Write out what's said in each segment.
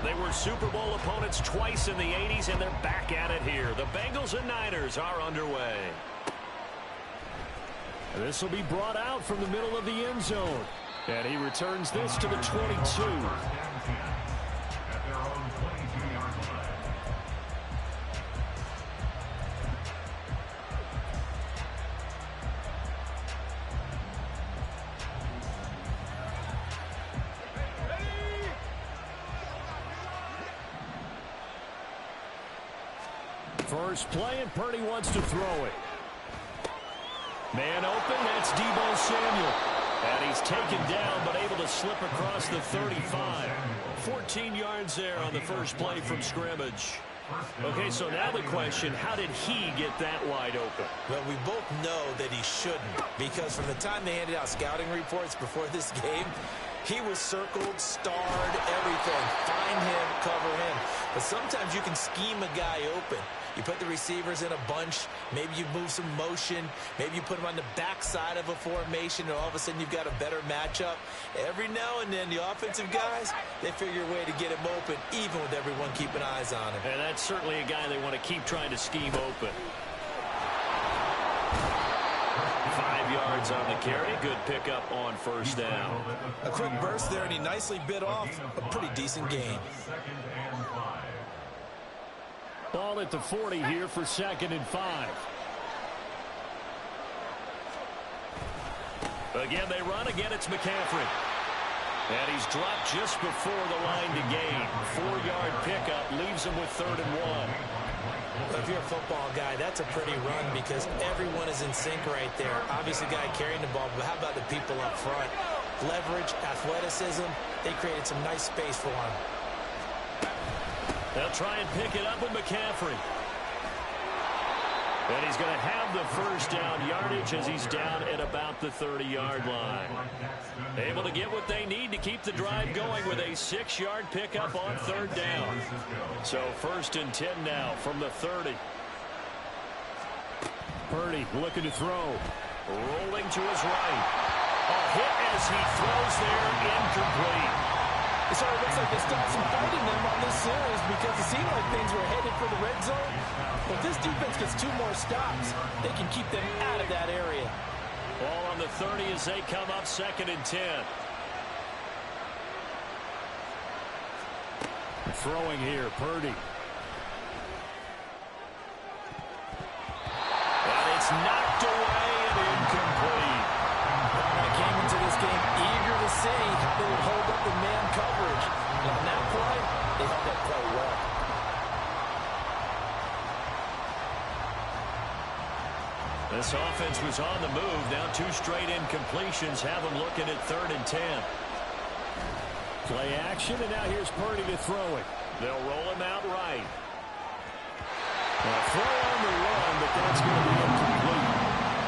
They were Super Bowl opponents twice in the 80s, and they're back at it here. The Bengals and Niners are underway. This will be brought out from the middle of the end zone. And he returns this to the 22. First play, and Purdy wants to throw it. Man open, that's Deebo Samuel. And he's taken down, but able to slip across the 35. 14 yards there on the first play from scrimmage. Okay, so now the question, how did he get that wide open? Well, we both know that he shouldn't, because from the time they handed out scouting reports before this game, he was circled, starred, everything. Find him, cover him. But sometimes you can scheme a guy open. You put the receivers in a bunch. Maybe you move some motion. Maybe you put them on the backside of a formation, and all of a sudden you've got a better matchup. Every now and then, the offensive guys, they figure a way to get him open, even with everyone keeping eyes on him. And that's certainly a guy they want to keep trying to scheme open. 5 yards on the carry. Good pickup on first down. A quick burst there, and he nicely bit off a pretty decent gain. Ball at the 40 here for 2nd and 5. Again, they run. Again, it's McCaffrey. And he's dropped just before the line to gain. 4-yard pickup leaves him with 3rd and 1. If you're a football guy, that's a pretty run because everyone is in sync right there. Obviously, the guy carrying the ball, but how about the people up front? Leverage, athleticism, they created some nice space for him. They'll try and pick it up with McCaffrey. And he's going to have the first down yardage as he's down at about the 30-yard line. Able to get what they need to keep the drive going with a 6-yard pickup on 3rd down. So 1st and 10 now from the 30. Purdy looking to throw. Rolling to his right. A hit as he throws there, incomplete. It sort of looks like they stopped some fighting them on this series because it seemed like things were headed for the red zone. But if this defense gets 2 more stops, they can keep them out of that area. Ball on the 30 as they come up 2nd and 10. Throwing here, Purdy. And it's knocked away and incomplete. I came into this game eager to see how they would hold up the man coverage. And on that play, they held that play well. This offense was on the move. Now 2 straight incompletions have them looking at 3rd and 10. Play action, and now here's Purdy to throw it. They'll roll him out right. A throw on the run, but that's going to be incomplete.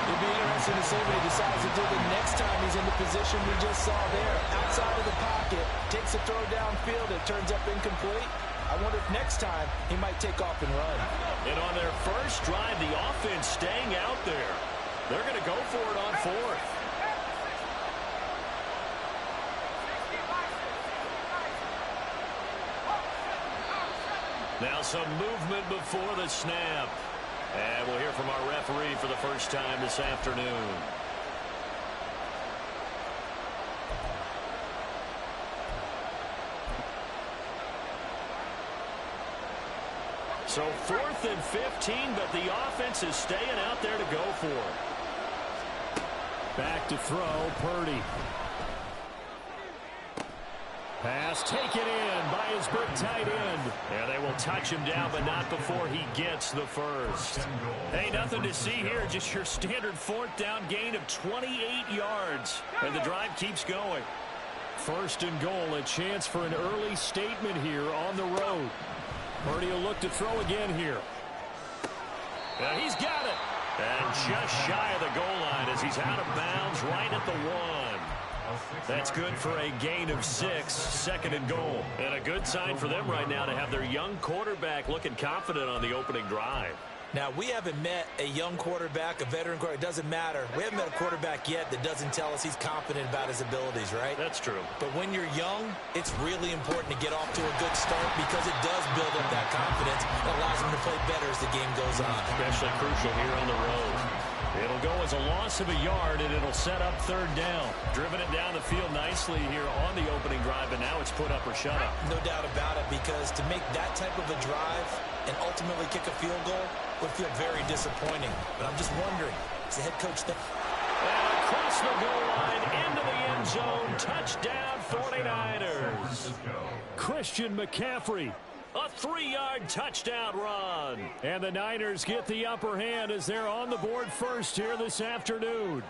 It'd be interesting to see what he decides to do the next time he's in the position we just saw there. Outside of the pocket, takes a throw downfield, it turns up incomplete. I wonder if next time he might take off and run. And on their first drive, the offense staying out there. They're going to go for it on 4th. Now some movement before the snap. And we'll hear from our referee for the first time this afternoon. So 4th and 15, but the offense is staying out there to go for it. Back to throw, Purdy. Pass taken in by his big tight end. And they will touch him down, but not before he gets the first. Hey, nothing to see here. Just your standard 4th down gain of 28 yards. And the drive keeps going. 1st and goal, a chance for an early statement here on the road. Purdy will look to throw again here. And he's got it. And just shy of the goal line as he's out of bounds right at the 1. That's good for a gain of 6, 2nd and goal. And a good sign for them right now to have their young quarterback looking confident on the opening drive. Now, we haven't met a young quarterback, a veteran quarterback. It doesn't matter. We haven't met a quarterback yet that doesn't tell us he's confident about his abilities, right? That's true. But when you're young, it's really important to get off to a good start because it does build up that confidence that allows him to play better as the game goes on. Especially crucial here on the road. It'll go as a loss of a yard, and it'll set up third down. Driven it down the field nicely here on the opening drive, and now it's put up or shut up. No doubt about it, because to make that type of a drive and ultimately kick a field goal would feel very disappointing. But I'm just wondering, is the head coach there? And across the goal line, into the end zone, touchdown 49ers. Christian McCaffrey. A 3-yard touchdown run. And the Niners get the upper hand as they're on the board first here this afternoon.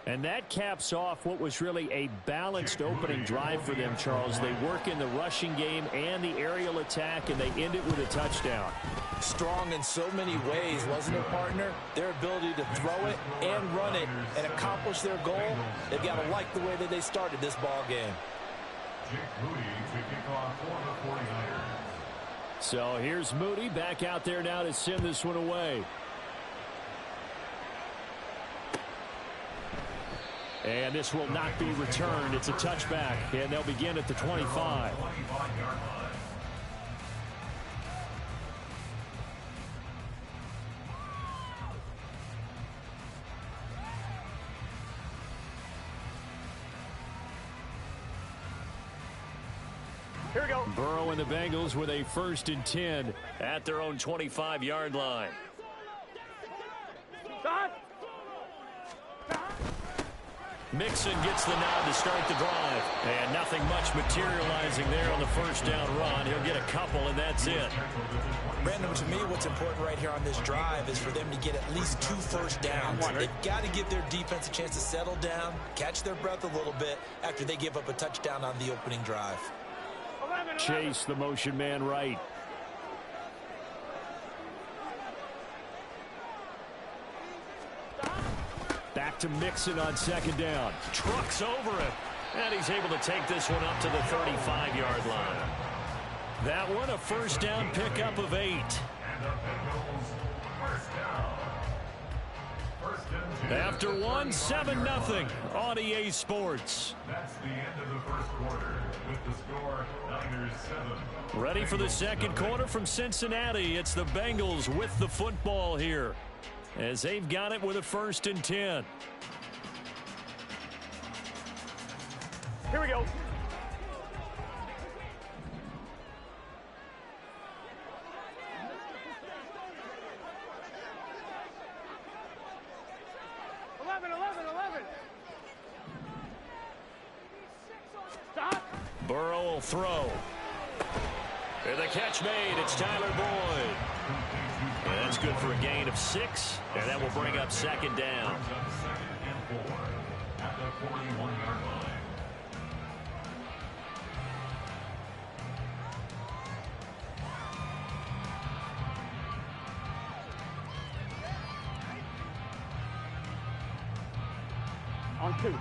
And that caps off what was really a balanced opening drive for them, Charles. They work in the rushing game and the aerial attack, and they end it with a touchdown. Strong in so many ways, wasn't it, partner? Their ability to throw it and run it and accomplish their goal, they've got to like the way that they started this ball game. So here's Moody back out there now to send this one away. And this will not be returned. It's a touchback, and they'll begin at the 25. Here we go. Burrow and the Bengals with a 1st and 10 at their own 25-yard line. Mixon gets the nod to start the drive. And nothing much materializing there on the first down run. He'll get a couple, and that's it. Brandon, to me, what's important right here on this drive is for them to get at least 2 first downs. They've got to give their defense a chance to settle down, catch their breath a little bit after they give up a touchdown on the opening drive. Chase, the motion man right. Back to Mixon on 2nd down. Trucks over it. And he's able to take this one up to the 35-yard line. That one a first down pickup of 8. After one, 7-0 on EA Sports. That's the end of the first quarter with the score Niners 7. Ready for the second quarter from Cincinnati. It's the Bengals with the football here as they've got it with a 1st and 10. Here we go. Burrow will throw. And the catch made. It's Tyler Boyd. And that's good for a gain of 6. And that will bring up 2nd down. At the 41-yard line. On 2.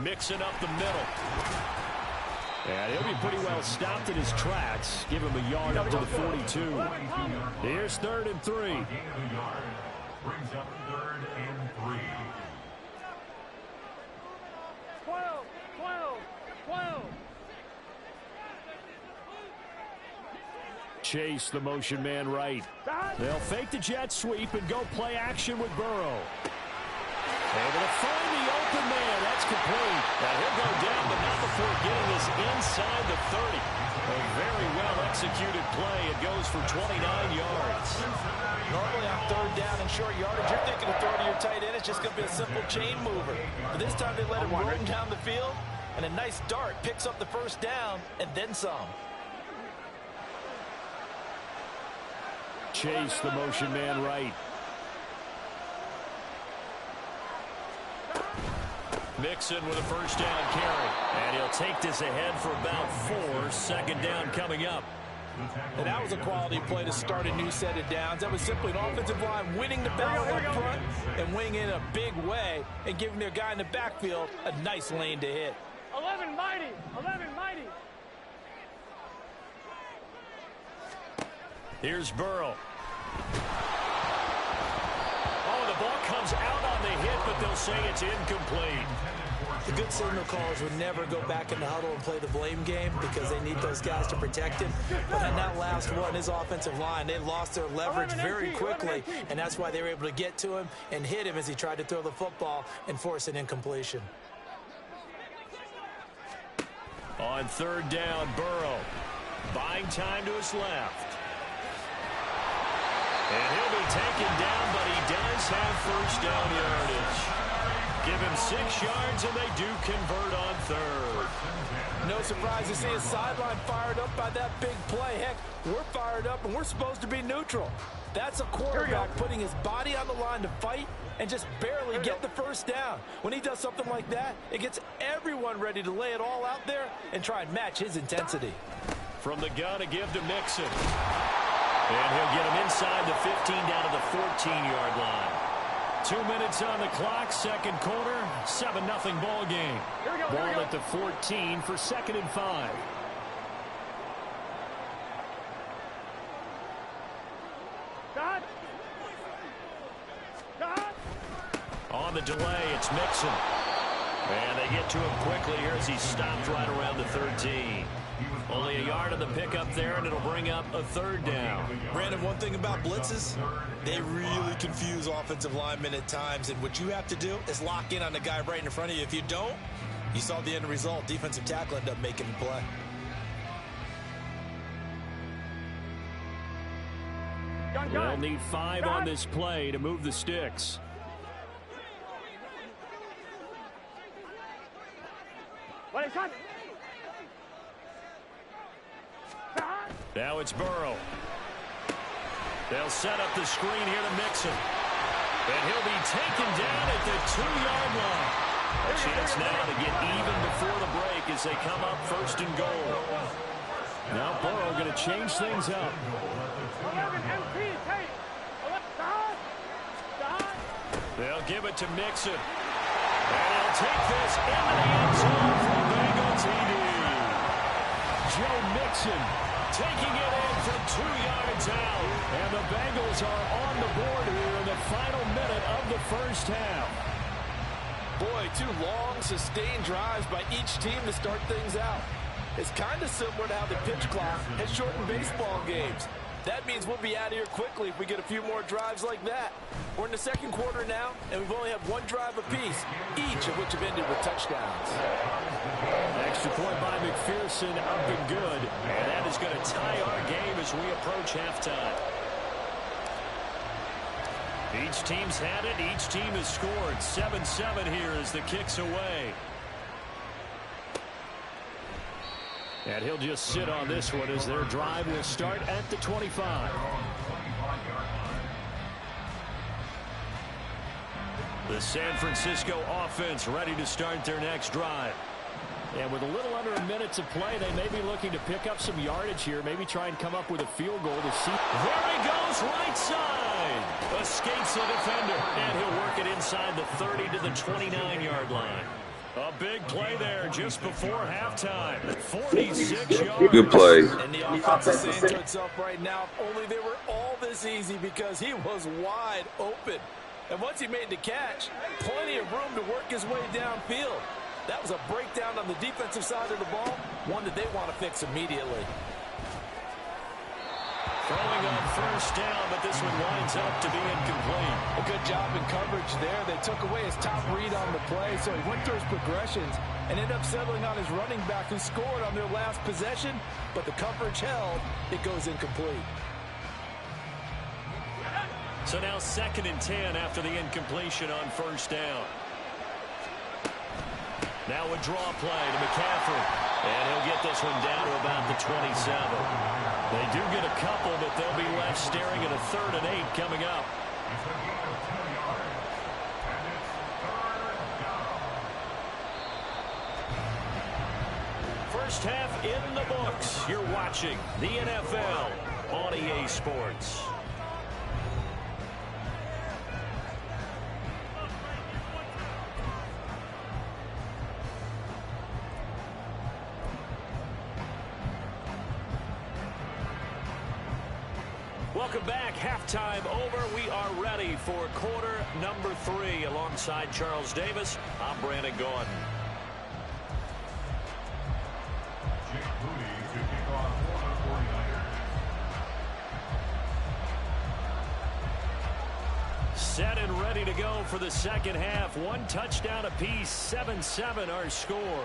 Mixing up the middle. And he'll be pretty well stopped in his tracks. Give him a yard up to the 42. Here's 3rd and 3. Brings up 3rd and 3. 12. Chase, the motion man right. They'll fake the jet sweep and go play action with Burrow. Able to find the open man. That's complete. Now he'll go down, but not before getting this inside the 30. A very well-executed play. It goes for 29 yards. Normally on 3rd down and short yardage, you're thinking of throwing to your tight end. It's just going to be a simple chain mover. But this time they let him roll him down the field, and a nice dart picks up the 1st down and then some. Chase, the motion man right. Mixon with a 1st down carry. And he'll take this ahead for about 4. 2nd down coming up. And that was a quality play to start a new set of downs. That was simply an offensive line winning the battle up front and winning in a big way and giving their guy in the backfield a nice lane to hit. 11 mighty, 11 mighty. Here's Burrow. Oh, the ball comes out on the hit, but they'll say it's incomplete. The good signal callers would never go back in the huddle and play the blame game because they need those guys to protect him. But on that last one, his offensive line, they lost their leverage very quickly, and that's why they were able to get to him and hit him as he tried to throw the football and force an incompletion. On third down, Burrow. Buying time to his left. And he'll be taken down, but he does have first down yardage. Give him 6 yards, and they do convert on third. No surprise to see his sideline fired up by that big play. Heck, we're fired up, and we're supposed to be neutral. That's a quarterback putting his body on the line to fight and just barely get the first down. When he does something like that, it gets everyone ready to lay it all out there and try and match his intensity. From the gun, a give to Mixon. And he'll get him inside the 15 down to the 14-yard line. 2 minutes on the clock, second quarter, 7-0 ball game. Ball at the 14 for 2nd and 5. God. God. On the delay, it's Mixon. And they get to him quickly here as he stopped right around the 13. Only a yard on the pickup there, and it'll bring up a third down. Brandon, one thing about blitzes, they really confuse offensive linemen at times, and what you have to do is lock in on the guy right in front of you. If you don't, you saw the end result. Defensive tackle ended up making the play. They'll need 5 on this play to move the sticks. What is that? Now it's Burrow. They'll set up the screen here to Mixon. And he'll be taken down at the 2-yard line. A chance now to get even before the break as they come up 1st and goal. Now Burrow going to change things up. 11 MP, take. They'll give it to Mixon. And he'll take this into the end zone for Bengal TD. Joe Mixon taking it in from 2 yards out. And the Bengals are on the board here in the final minute of the first half. Boy, 2 long, sustained drives by each team to start things out. It's kind of similar to how the pitch clock has shortened baseball games. That means we'll be out of here quickly if we get a few more drives like that. We're in the second quarter now, and we've only had 1 drive apiece, each of which have ended with touchdowns. Extra point by McPherson, up and good. And that is going to tie our game as we approach halftime. Each team's had it. Each team has scored. 7-7 here as the kick's away. And he'll just sit on this one as their drive will start at the 25. The San Francisco offense ready to start their next drive. And with a little under a minute to play, they may be looking to pick up some yardage here, maybe try and come up with a field goal to see. There he goes, right side. Escapes the defender, and he'll work it inside the 30 to the 29-yard line. A big play there just before halftime. 46 yards. Good play. And the offense is saying to itself right now, if only they were all this easy, because he was wide open. And once he made the catch, plenty of room to work his way downfield. That was a breakdown on the defensive side of the ball, one that they want to fix immediately. Throwing on first down, but this one winds up to be incomplete. A good job in coverage there. They took away his top read on the play, so he went through his progressions and ended up settling on his running back who scored on their last possession, but the coverage held. It goes incomplete. So now 2nd and 10 after the incompletion on first down. Now a draw play to McCaffrey. And he'll get this one down to about the 27. They do get a couple, but they'll be left staring at a 3rd and 8 coming up. First half in the books. You're watching the NFL on EA Sports. Welcome back. Halftime over. We are ready for quarter number 3. Alongside Charles Davis, I'm Brandon Gordon. Set and ready to go for the second half. 1 touchdown apiece, 7-7 our score.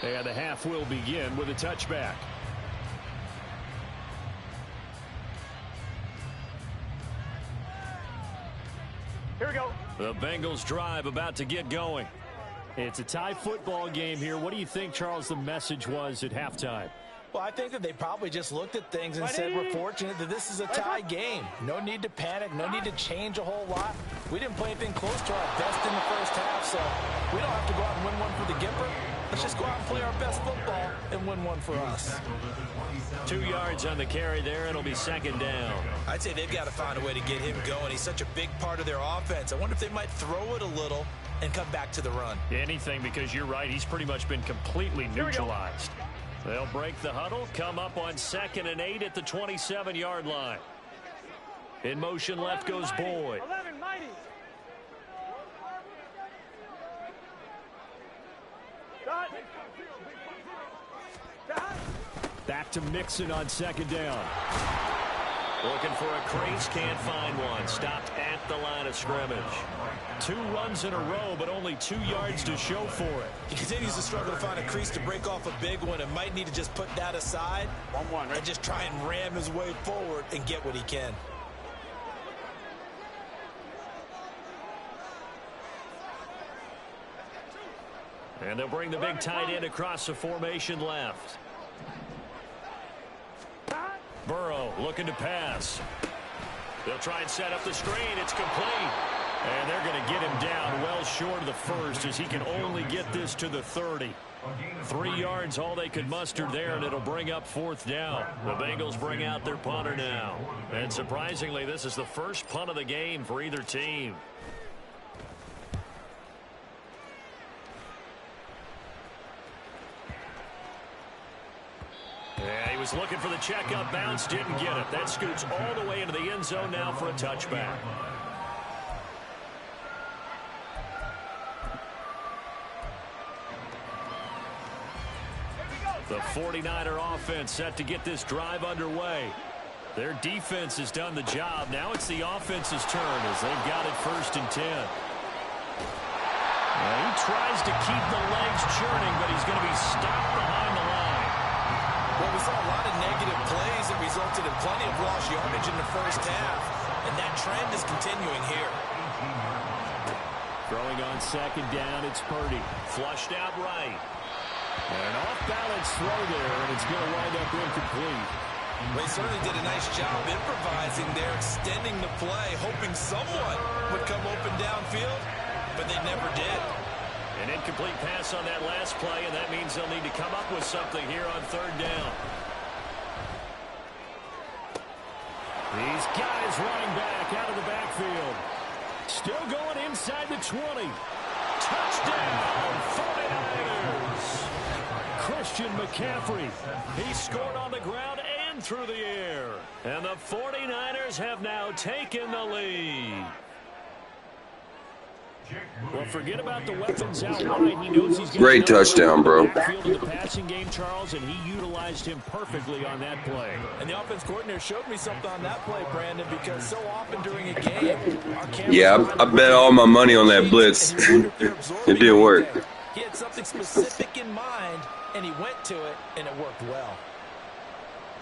And the half will begin with a touchback. Here we go. The Bengals drive about to get going. It's a tie football game here. What do you think, Charles, the message was at halftime? Well, I think that they probably just looked at things and said, we're fortunate that this is a tie game. No need to panic. No need to change a whole lot. We didn't play anything close to our best in the first half, so we don't have to go out and win one for the Gipper. Let's just go out and play our best football and win one for us. 2 yards on the carry there. It'll be second down. I'd say they've got to find a way to get him going. He's such a big part of their offense. I wonder if they might throw it a little and come back to the run. Anything, because you're right. He's pretty much been completely neutralized. They'll break the huddle, come up on 2nd and 8 at the 27-yard line. In motion left goes Boyd. 11 mighty. Dot. Dot. Back to Mixon on second down. Looking for a crease, can't find one. Stopped at the line of scrimmage. 2 runs in a row, but only 2 yards to show for it. He continues to struggle to find a crease to break off a big one and might need to just put that aside and just try and ram his way forward and get what he can. And they'll bring the big tight end across the formation left. Burrow looking to pass. They'll try and set up the screen. It's complete. And they're going to get him down well short of the first as he can only get this to the 30. 3 yards all they could muster there, and it'll bring up 4th down. The Bengals bring out their punter now. And surprisingly, this is the first punt of the game for either team. Yeah, he was looking for the checkup bounce, didn't get it. That scoots all the way into the end zone now for a touchback. The 49er offense set to get this drive underway. Their defense has done the job. Now it's the offense's turn as they've got it 1st and 10. Now he tries to keep the legs churning, but he's going to be stopped behind the line. Well, we saw a lot of negative plays that resulted in plenty of lost yardage in the first half, and that trend is continuing here. Throwing on second down, it's Purdy. Flushed out right. And an off-balance throw there, and it's going to wind up incomplete. Well, he certainly did a nice job improvising there, extending the play, hoping someone would come open downfield, but they never did. An incomplete pass on that last play, and that means they'll need to come up with something here on 3rd down. These guys running back out of the backfield. Still going inside the 20. Touchdown, 49ers. Christian McCaffrey. He scored on the ground and through the air. And the 49ers have now taken the lead. Well, forget about the weapons out wide. He knows he's great touchdown, bro. Backfield of the passing game, Charles, and he utilized him perfectly on that play. And the offense coordinator showed me something on that play, Brandon, because so often during a game, our cameras Yeah, I bet all my money on that blitz. It did work. He had something specific in mind, and he went to it, and it worked well.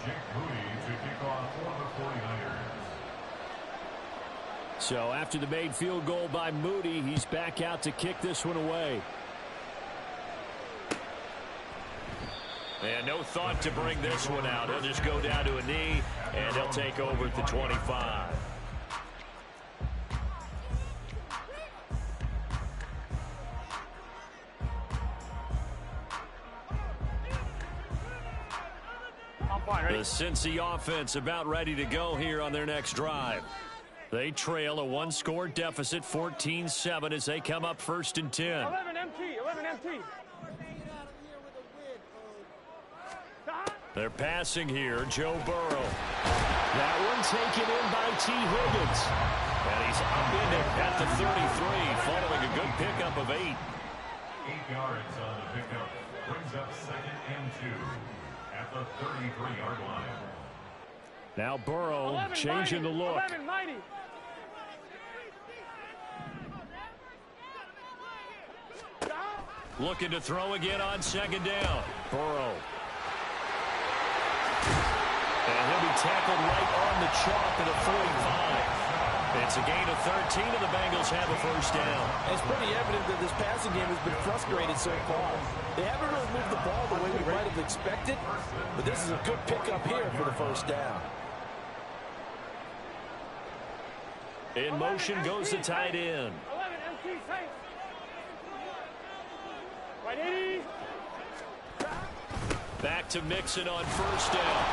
Jake Moody to kick off for the 49ers. So after the made field goal by Moody, he's back out to kick this one away. And no thought to bring this one out. He'll just go down to a knee, and he'll take over at the 25. Fine, ready? The Cincy offense about ready to go here on their next drive. They trail a one-score deficit, 14-7, as they come up 1st and 10. 11 MT, 11 MT. They're passing here, Joe Burrow. That one taken in by T. Higgins. And he's up in it at the 33, following a good pickup of 8. 8 yards on the pickup. Brings up 2nd and 2 at the 33-yard line. Now Burrow changing the look. 11-90. Looking to throw again on 2nd down. Burrow. And he'll be tackled right on the chalk at the 45. It's a gain of 13, and the Bengals have a 1st down. It's pretty evident that this passing game has been frustrated so far. They haven't really moved the ball the way we might have expected, but this is a good pickup here for the 1st down. In motion goes the tight end. 11 MT, safe. Right 80. Back to Mixon on 1st down.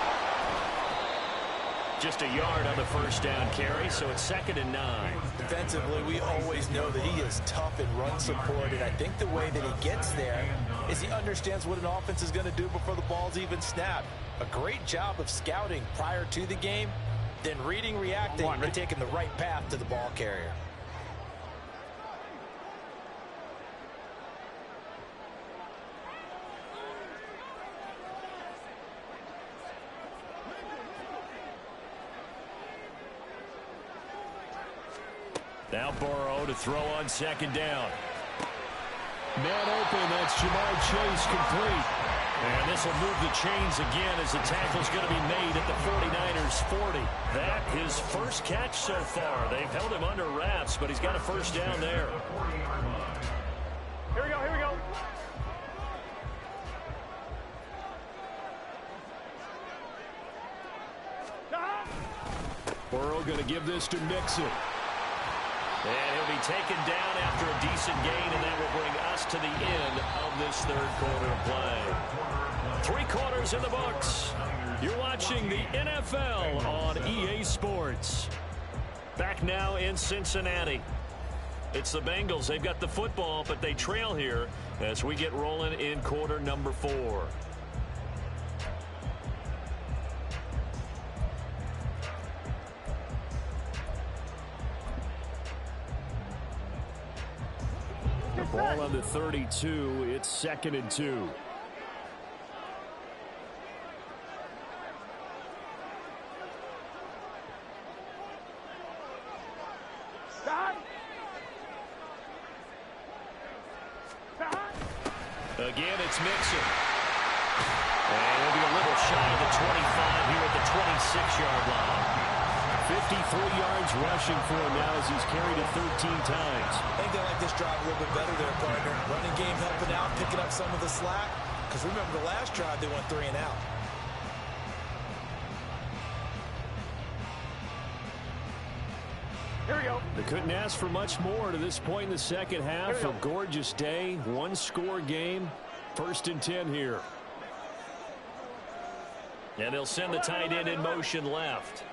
Just a yard on the 1st down carry, so it's 2nd and 9. Defensively, we always know that he is tough in run support, and I think the way that he gets there is he understands what an offense is going to do before the ball's even snapped. A great job of scouting prior to the game, then reading, reacting, and taking the right path to the ball carrier. Now Burrow to throw on 2nd down. Man open, that's Jamar Chase complete. And this will move the chains again as the tackle's going to be made at the 49ers 40. That his 1st catch so far. They've held him under wraps, but he's got a 1st down there. Here we go, here we go. Burrow going to give this to Mixon. And he'll be taken down after a decent gain, and that will bring us to the end of this 3rd quarter play. 3 quarters in the books. You're watching the NFL on EA Sports. Back now in Cincinnati. It's the Bengals. They've got the football, but they trail here as we get rolling in quarter number 4. Ball on the 32. It's 2nd and 2. Again, it's Mixon. And it'll be a little shy of the 25 here at the 26-yard line. 53 yards rushing for him now as he's carried it 13 times. I think they like this drive a little bit better there, partner. Running game helping out, picking up some of the slack. Because remember, the last drive, they went 3 and out. Here we go. They couldn't ask for much more to this point in the 2nd half. A gorgeous day, 1-score game. 1st and 10 here. And they'll send the tight end in motion left.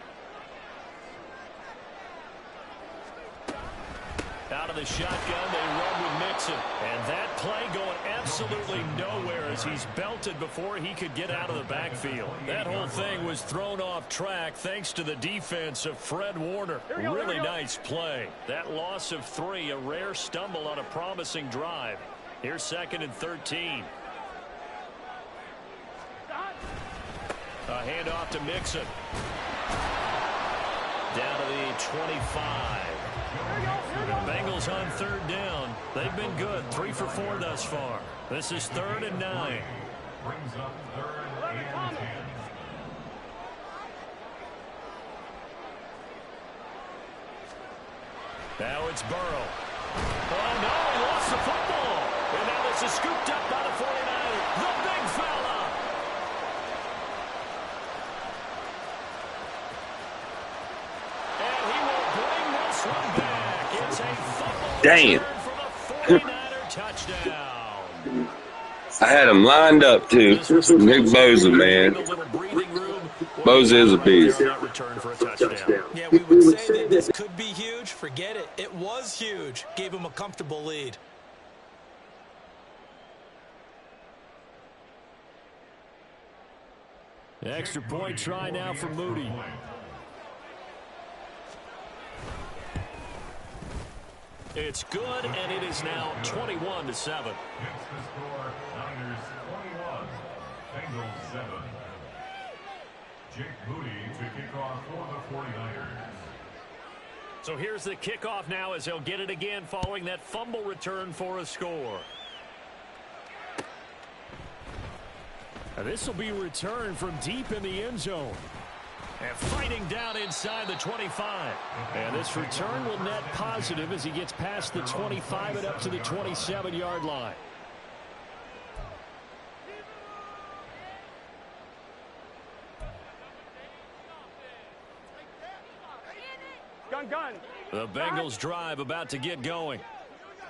Out of the shotgun, they run with Mixon. And that play going absolutely nowhere as he's belted before he could get out of the backfield. That whole thing was thrown off track thanks to the defense of Fred Warner. Really nice play. That loss of 3, a rare stumble on a promising drive. Here's 2nd and 13. A handoff to Mixon. Down to the 25. The Bengals on 3rd down. They've been good. 3 for 4 thus far. This is 3rd and 9. Brings up 3rd and 10. Now it's Burrow. Oh, no, he lost the football. And now this is scooped up by the 49ers. The big fella. And he will bring this one back. It's a football Damn. for the 49er touchdown. I had him lined up, too. Nick Bosa, man. A little breathing room Moses is a beast. Return for a touchdown. Yeah, we would say that this could be huge. Forget it. It was huge. Gave him a comfortable lead. Extra point try now for Moody. It's good, and it is now 21-7. Hits the score, Niners 21, Bengals 7. Jake Moody to kick off for the 49ers. So here's the kickoff now as he'll get it again following that fumble return for a score. This will be returned from deep in the end zone. And fighting down inside the 25. And this return will net positive as he gets past the 25 and up to the 27-yard line. Gun. The Bengals drive about to get going.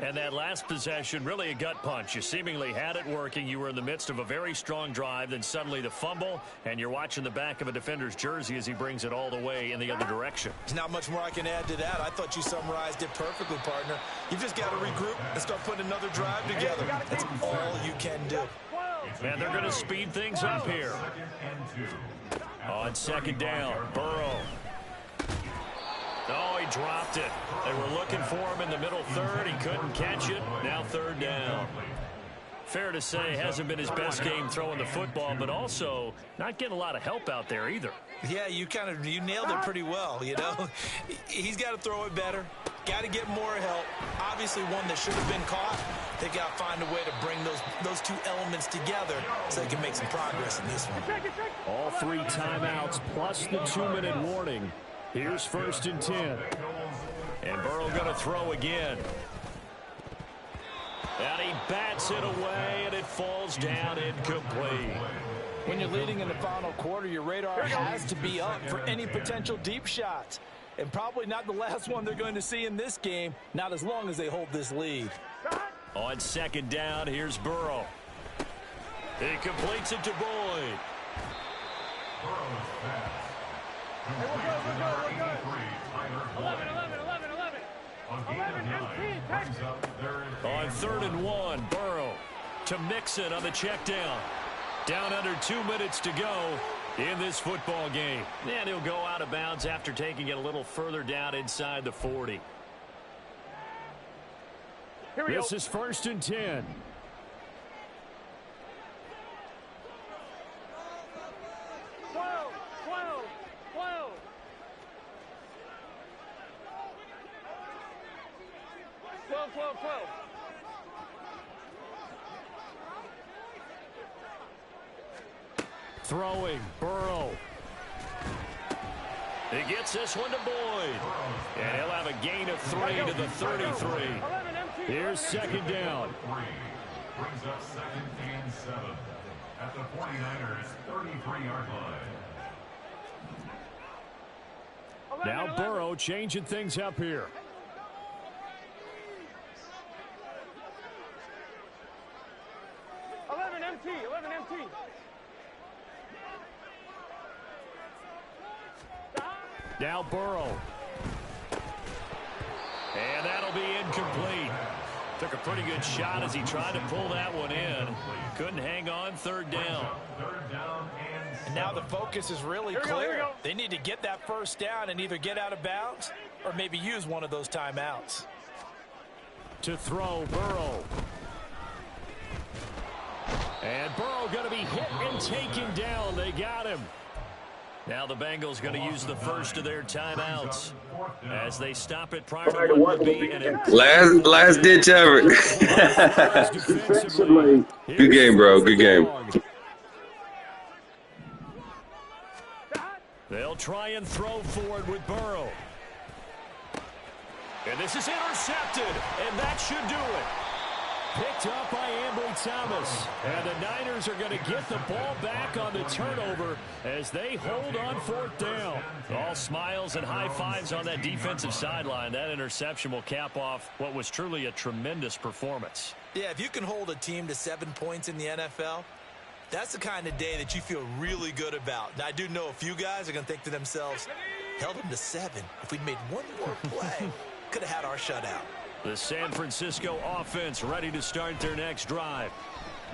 And that last possession, really a gut punch. You seemingly had it working. You were in the midst of a very strong drive. Then suddenly the fumble, and you're watching the back of a defender's jersey as he brings it all the way in the other direction. There's not much more I can add to that. I thought you summarized it perfectly, partner. You've just got to regroup and start putting another drive together. That's all you can do. And they're going to speed things up here. On second down, Burrow. Oh, he dropped it. They were looking for him in the middle third. He couldn't catch it. Now third down. Fair to say, hasn't been his best game throwing the football, but also not getting a lot of help out there either. Yeah, you nailed it pretty well, you know. He's got to throw it better. Got to get more help. Obviously one that should have been caught. They got to find a way to bring those two elements together so they can make some progress in this one. All 3 timeouts plus the 2-minute warning. Here's 1st and 10. And Burrow going to throw again. And he bats it away, and it falls down incomplete. When you're leading in the final quarter, your radar has to be up for any potential deep shots. And probably not the last one they're going to see in this game, not as long as they hold this lead. On second down, here's Burrow. He completes it to Boyd. Burrow's pass. Hey, we're good. 11. A gain of 9 brings up third On 3rd and 1, Burrow to Mixon on the check down. Down under 2 minutes to go in this football game. And he'll go out of bounds after taking it a little further down inside the 40. This is 1st and 10. Throwing, Burrow. He gets this one to Boyd. And he'll have a gain of 3 to the 33. Here's 2nd down. Brings up 2nd and 7 at the 49ers 33-yard line. Now Burrow changing things up here. Empty. Now Burrow. And that'll be incomplete. Took a pretty good shot as he tried to pull that one in. Couldn't hang on. 3rd down. And now the focus is really clear. They need to get that 1st down and either get out of bounds or maybe use one of those timeouts. To throw, Burrow. And Burrow going to be hit and taken down. They got him. Now the Bengals going to use the first of their timeouts as they stop it prior to what would be an Last ditch ever. Good game, bro. Good game. They'll try and throw forward with Burrow. And this is intercepted, and that should do it. Picked up by Ambry Thomas. And the Niners are going to get the ball back on the turnover as they hold on 4th down. All smiles and high fives on that defensive sideline. That interception will cap off what was truly a tremendous performance. Yeah, if you can hold a team to 7 points in the NFL, That's the kind of day that you feel really good about. Now, I do know a few guys are going to think to themselves, held them to 7. If we'd made one more play, could have had our shutout. The San Francisco offense ready to start their next drive.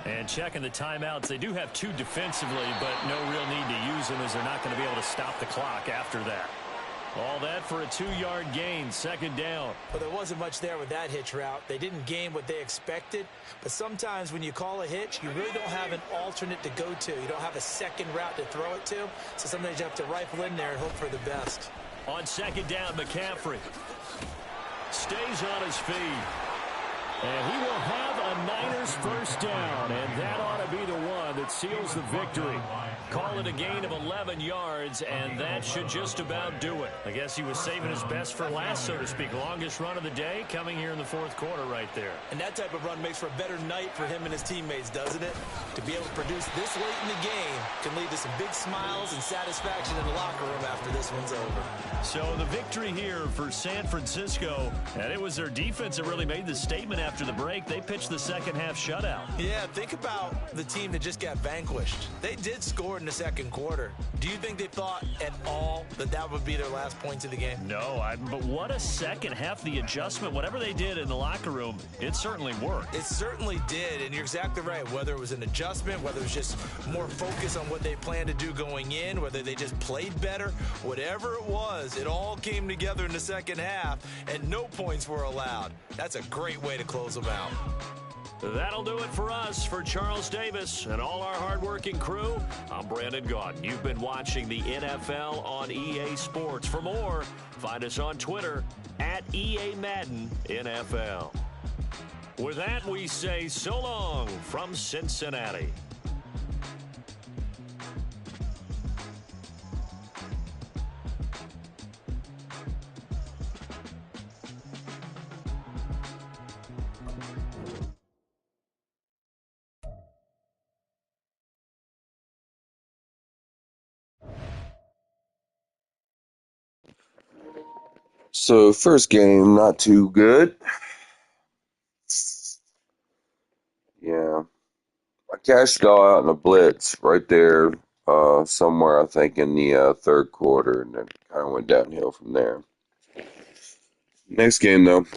And checking the timeouts, they do have 2 defensively, but no real need to use them as they're not going to be able to stop the clock after that. All that for a 2-yard gain, 2nd down. Well, there wasn't much there with that hitch route. They didn't gain what they expected, but sometimes when you call a hitch, you really don't have an alternate to go to. You don't have a second route to throw it to, so sometimes you have to rifle in there and hope for the best. On 2nd down, McCaffrey stays on his feet. And he will have a Niners first down, and that ought to be the one that seals the victory. Call it a gain of 11 yards, and that should just about do it. I guess he was saving his best for last, so to speak. Longest run of the day coming here in the 4th quarter right there. And that type of run makes for a better night for him and his teammates, doesn't it? To be able to produce this late in the game can lead to some big smiles and satisfaction in the locker room after this one's over. So the victory here for San Francisco, and it was their defense that really made the statement after the break. They pitched the second half shutout. Yeah, think about the team that just got vanquished. They did score in the 2nd quarter. Do you think they thought at all that that would be their last points of the game? No, but what a second half. The adjustment, whatever they did in the locker room, it certainly worked. It certainly did, and you're exactly right. Whether it was an adjustment, whether it was just more focus on what they planned to do going in, whether they just played better, whatever it was, it all came together in the second half, and no points were allowed. That's a great way to close them out. That'll do it for us. For Charles Davis and all our hardworking crew, I'm Brandon Gaudin. You've been watching the NFL on EA Sports. For more, find us on Twitter at EA Madden NFL. With that, we say so long from Cincinnati. So first game, not too good. Yeah. I cashed it all out in a blitz right there, somewhere I think in the 3rd quarter, and then kind of went downhill from there. Next game though.